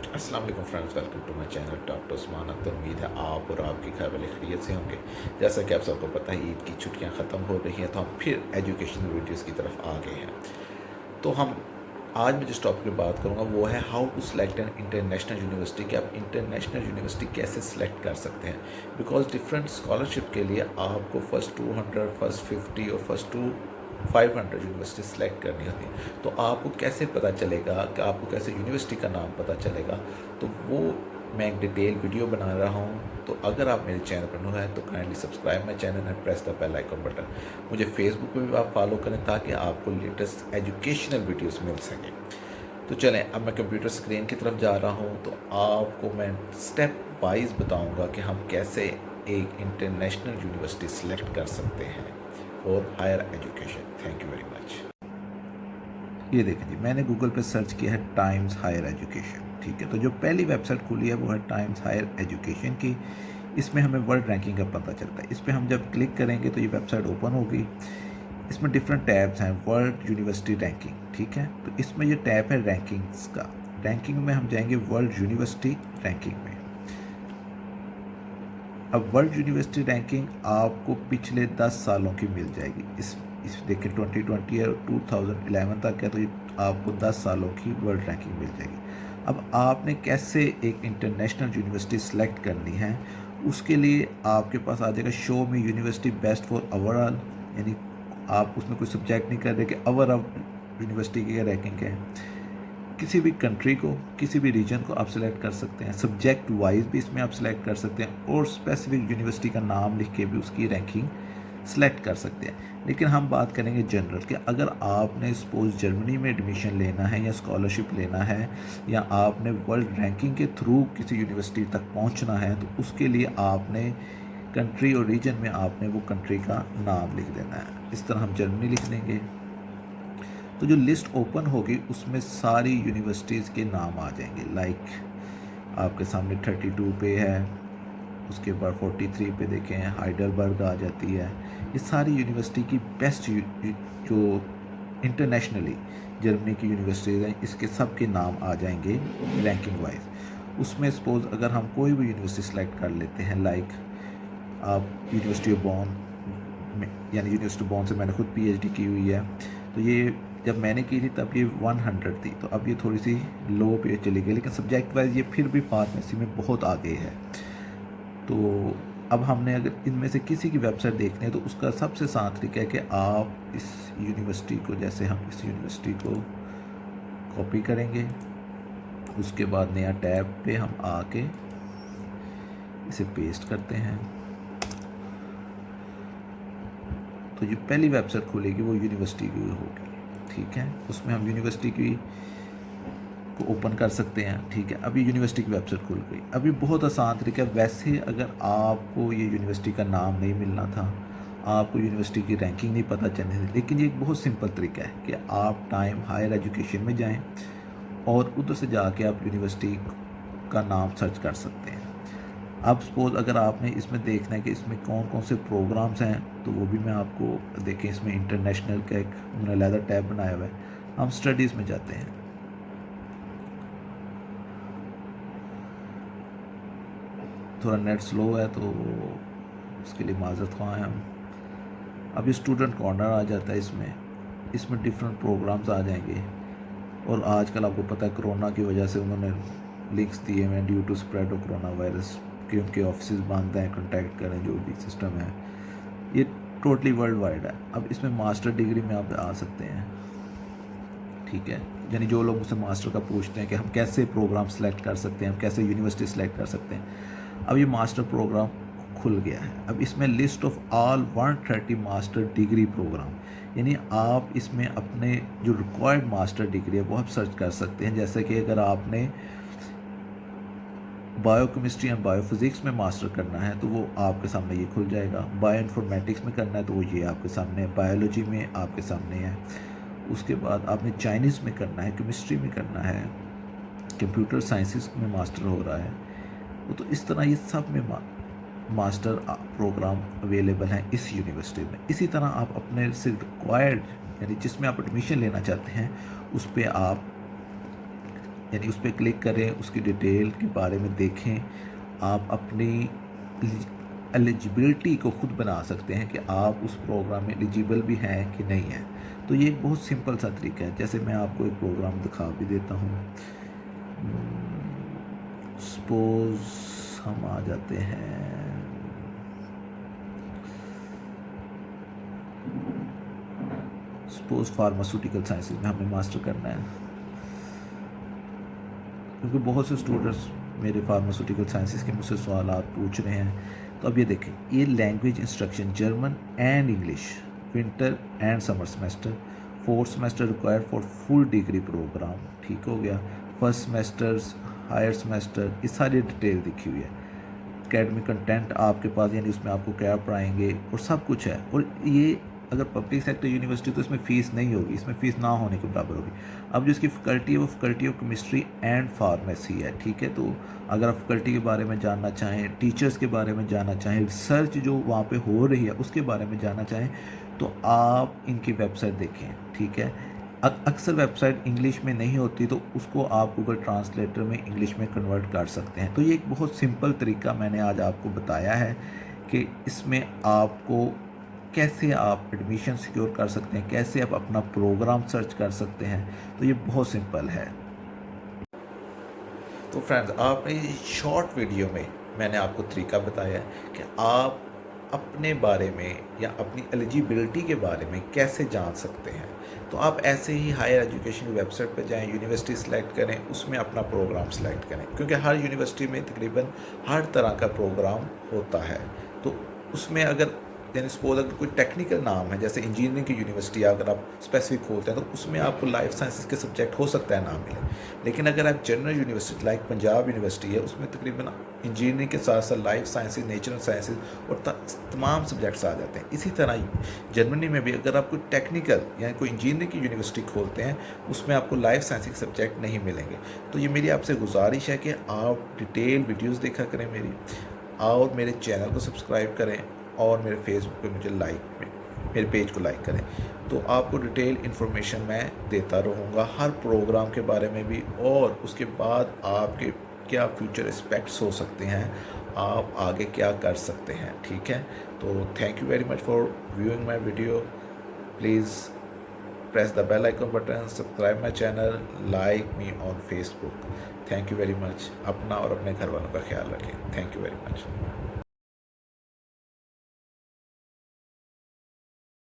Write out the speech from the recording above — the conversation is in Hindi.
अस्सलाम वालेकुम friends, welcome to my channel doctor Usman Akhtar. उम्मीद है आप और आपके घर वाले खैरियत से होंगे। जैसा कि आप सबको पता है, ईद की छुट्टियां ख़त्म हो रही हैं, तो हम फिर एजुकेशनल वीडियोस की तरफ आ गए हैं। तो हम आज मैं जिस टॉपिक पे बात करूंगा वो है how to select an international university, कि आप इंटरनेशनल यूनिवर्सिटी कैसे सेलेक्ट कर सकते हैं। बिकॉज डिफरेंट स्कॉलरशिप के लिए आपको फ़र्स्ट 200, फ़र्स्ट 50 और फ़र्स्ट 500 यूनिवर्सिटी सेलेक्ट करनी होती है। तो आपको कैसे पता चलेगा, कि आपको कैसे यूनिवर्सिटी का नाम पता चलेगा, तो वो मैं एक डिटेल वीडियो बना रहा हूँ। तो अगर आप मेरे चैनल पर न्यू हैं तो kindly subscribe my channel and press the bell icon button. मुझे फेसबुक पे भी आप फॉलो करें ताकि आपको लेटेस्ट एजुकेशनल वीडियोस मिल सकें। तो चलें, अब मैं कंप्यूटर स्क्रीन की तरफ जा रहा हूँ, तो आपको मैं स्टेप वाइज बताऊँगा कि हम कैसे एक इंटरनेशनल यूनिवर्सिटी सेलेक्ट कर सकते हैं for higher education. Thank you very much. ये देखें जी, मैंने गूगल पे सर्च किया है टाइम्स हायर एजुकेशन। ठीक है, तो जो पहली वेबसाइट खुली है वो है टाइम्स हायर एजुकेशन की। इसमें हमें वर्ल्ड रैंकिंग का पता चलता है। इस पर हम जब क्लिक करेंगे तो ये वेबसाइट ओपन होगी। इसमें डिफरेंट टैब्स हैं, वर्ल्ड यूनिवर्सिटी रैंकिंग। ठीक है, तो इसमें ये टैब है रैंकिंग्स का। रैंकिंग में हम जाएंगे वर्ल्ड यूनिवर्सिटी रैंकिंग में। अब वर्ल्ड यूनिवर्सिटी रैंकिंग आपको पिछले 10 सालों की मिल जाएगी। इस देखिए 2020 है, 2011 तक है, तो ये आपको 10 सालों की वर्ल्ड रैंकिंग मिल जाएगी। अब आपने कैसे एक इंटरनेशनल यूनिवर्सिटी सेलेक्ट करनी है, उसके लिए आपके पास आ जाएगा शो में यूनिवर्सिटी बेस्ट फॉर ओवरऑल, यानी आप उसमें कोई सब्जेक्ट नहीं कर रहे कि ओवरऑल यूनिवर्सिटी की रैंकिंग है। किसी भी कंट्री को, किसी भी रीजन को आप सेलेक्ट कर सकते हैं। सब्जेक्ट वाइज भी इसमें आप सेलेक्ट कर सकते हैं और स्पेसिफिक यूनिवर्सिटी का नाम लिख के भी उसकी रैंकिंग सेलेक्ट कर सकते हैं। लेकिन हम बात करेंगे जनरल कि अगर आपने सपोज जर्मनी में एडमिशन लेना है या स्कॉलरशिप लेना है, या आपने वर्ल्ड रैंकिंग के थ्रू किसी यूनिवर्सिटी तक पहुंचना है, तो उसके लिए आपने कंट्री और रीजन में आपने वो कंट्री का नाम लिख देना है। इस तरह हम जर्मनी लिख देंगे। तो जो लिस्ट ओपन होगी उसमें सारी यूनिवर्सिटीज़ के नाम आ जाएंगे। लाइक आपके सामने 32 पे है, उसके बाद 43 पे देखें हाइडलबर्ग आ जाती है। ये सारी यूनिवर्सिटी की बेस्ट जो इंटरनेशनली जर्मनी की यूनिवर्सिटीज़ हैं, इसके सब के नाम आ जाएंगे रैंकिंग वाइज। उसमें सपोज अगर हम कोई भी यूनिवर्सिटी सेलेक्ट कर लेते हैं, लाइक आप यूनिवर्सिटी ऑफ बॉन में, यानी यूनिवर्सिटी ऑफ बॉन से मैंने खुद पीएचडी की हुई है, तो ये जब मैंने की थी तब ये 100 थी, तो अब ये थोड़ी सी लो पे चली गई, लेकिन सब्जेक्ट वाइज ये फिर भी फार्मेसी में बहुत आगे है। तो अब हमने अगर इनमें से किसी की वेबसाइट देखनी है तो उसका सबसे आसान तरीका है कि आप इस यूनिवर्सिटी को, जैसे हम इस यूनिवर्सिटी को कॉपी करेंगे, उसके बाद नया टैब पे हम आके इसे पेस्ट करते हैं, तो जो पहली वेबसाइट खुलेगी वो यूनिवर्सिटी की होगी। ठीक है, उसमें हम यूनिवर्सिटी की को ओपन कर सकते हैं। ठीक है, अभी यूनिवर्सिटी की वेबसाइट खुल गई। अभी बहुत आसान तरीका है। वैसे अगर आपको ये यूनिवर्सिटी का नाम नहीं मिलना था, आपको यूनिवर्सिटी की रैंकिंग नहीं पता चलनी थी, लेकिन ये एक बहुत सिंपल तरीका है कि आप टाइम हायर एजुकेशन में जाएं और उधर से जाके आप यूनिवर्सिटी का नाम सर्च कर सकते हैं। अब सपोज अगर आपने इसमें देखना है कि इसमें कौन कौन से प्रोग्राम्स हैं, तो वो भी मैं आपको देखें। इसमें इंटरनेशनल का एक मैंने अलहदा टैब बनाया हुआ है। हम स्टडीज़ में जाते हैं। थोड़ा नेट स्लो है तो उसके लिए माजरत ख्वाह हैं हम। अब ये स्टूडेंट कॉर्नर आ जाता है। इसमें डिफरेंट प्रोग्राम्स आ जाएंगे। और आजकल आपको पता है कोरोना की वजह से उन्होंने लिंक्स दिए हुए हैं, due to spread of corona virus, कि उनके ऑफिस बंद हैं, कॉन्टैक्ट करें, जो भी सिस्टम है। ये टोटली वर्ल्ड वाइड है। अब इसमें मास्टर डिग्री में आप आ सकते हैं। ठीक है, यानी जो लोग मुझसे मास्टर का पूछते हैं कि हम कैसे प्रोग्राम सेलेक्ट कर सकते हैं, हम कैसे यूनिवर्सिटी सेलेक्ट कर सकते हैं, अब ये मास्टर प्रोग्राम खुल गया है। अब इसमें list of all 130 master degree program, यानी आप इसमें अपने जो रिक्वायर्ड मास्टर डिग्री है वो आप सर्च कर सकते हैं। जैसे कि अगर आपने बायोकेमिस्ट्री एंड बायोफिज़िक्स में मास्टर करना है तो वो आपके सामने ये खुल जाएगा। बायो इन्फॉर्मेटिक्स में करना है तो वो ये आपके सामने है। बायोलॉजी में आपके सामने है। उसके बाद आपने चाइनीज़ में करना है, केमिस्ट्री में करना है, कंप्यूटर साइंसेस में मास्टर हो रहा है, तो इस तरह ये सब में मास्टर प्रोग्राम अवेलेबल हैं इस यूनिवर्सिटी में। इसी तरह आप अपने से रिक्वायर्ड, यानी जिसमें आप एडमिशन लेना चाहते हैं, उस पर आप यानी उस पर क्लिक करें, उसकी डिटेल के बारे में देखें। आप अपनी एलिजिबिलिटी को खुद बना सकते हैं कि आप उस प्रोग्राम में एलिजिबल भी हैं कि नहीं है। तो ये एक बहुत सिंपल सा तरीका है। जैसे मैं आपको एक प्रोग्राम दिखा भी देता हूँ। सपोज हम आ जाते हैं, सपोज फार्मास्यूटिकल साइंसेज में हमें मास्टर करना है, क्योंकि बहुत से स्टूडेंट्स मेरे फार्मास्यूटिकल साइंसेज के मुझसे सवाल पूछ रहे हैं। तो अब ये देखें, ये language instruction German and English, winter and summer semester, 4th semester required for full degree program, ठीक हो गया। फर्स्ट सेमेस्टर्स, हायर सेमेस्टर, ये सारी डिटेल लिखी हुई है। एकेडमिक कंटेंट आपके पास, यानी उसमें आपको क्या पढ़ाएंगे और सब कुछ है। और ये अगर पब्लिक सेक्टर यूनिवर्सिटी तो इसमें फ़ीस नहीं होगी, इसमें फ़ीस ना होने के बराबर होगी। अब जो इसकी फैकल्टी है वो faculty of chemistry and pharmacy है, ठीक है। तो अगर आप फैकल्टी के बारे में जानना चाहें, टीचर्स के बारे में जानना चाहें, रिसर्च जो वहाँ पे हो रही है उसके बारे में जानना चाहें, तो आप इनकी वेबसाइट देखें, ठीक है। अक्सर वेबसाइट इंग्लिश में नहीं होती तो उसको आप गूगल ट्रांसलेटर में इंग्लिश में कन्वर्ट कर सकते हैं। तो ये एक बहुत सिंपल तरीका मैंने आज आपको बताया है कि इसमें आपको कैसे आप एडमिशन सिक्योर कर सकते हैं, कैसे आप अपना प्रोग्राम सर्च कर सकते हैं। तो ये बहुत सिंपल है। तो फ्रेंड्स, आपने शॉर्ट वीडियो में मैंने आपको तरीका बताया है कि आप अपने बारे में या अपनी एलिजिबिलिटी के बारे में कैसे जान सकते हैं। तो आप ऐसे ही हायर एजुकेशन की वेबसाइट पर जाएं, यूनिवर्सिटी सेलेक्ट करें, उसमें अपना प्रोग्राम सेलेक्ट करें, क्योंकि हर यूनिवर्सिटी में तकरीबन हर तरह का प्रोग्राम होता है। तो उसमें अगर यानी सपोज अगर कोई टेक्निकल नाम है, जैसे इंजीनियरिंग की यूनिवर्सिटी अगर आप स्पेसिफिक खोलते हैं तो उसमें आपको लाइफ साइंसेज के सब्जेक्ट हो सकता है ना मिले। लेकिन अगर आप general university like Punjab university है, उसमें तकरीबन इंजीनियरिंग के साथ साथ लाइफ साइंसेज, नेचुरल साइंसेज और तमाम सब्जेक्ट्स आ जाते हैं। इसी तरह जर्मनी में भी अगर आप कोई टेक्निकल या कोई इंजीनियरिंग की यूनिवर्सिटी खोलते हैं, उसमें आपको लाइफ साइंस के सब्जेक्ट नहीं मिलेंगे। तो ये मेरी आपसे गुजारिश है कि आप डिटेल वीडियोज़ देखा करें मेरी, और मेरे चैनल को सब्सक्राइब करें और मेरे फेसबुक पे मुझे मेरे पेज को लाइक करें। तो आपको डिटेल इन्फॉर्मेशन मैं देता रहूँगा हर प्रोग्राम के बारे में भी, और उसके बाद आपके क्या फ्यूचर एस्पेक्ट्स हो सकते हैं, आप आगे क्या कर सकते हैं, ठीक है। तो thank you very much for viewing my video. Please press the bell icon button, subscribe my channel, like me on Facebook. Thank you very much. अपना और अपने घर वालों का ख्याल रखें। Thank you very much.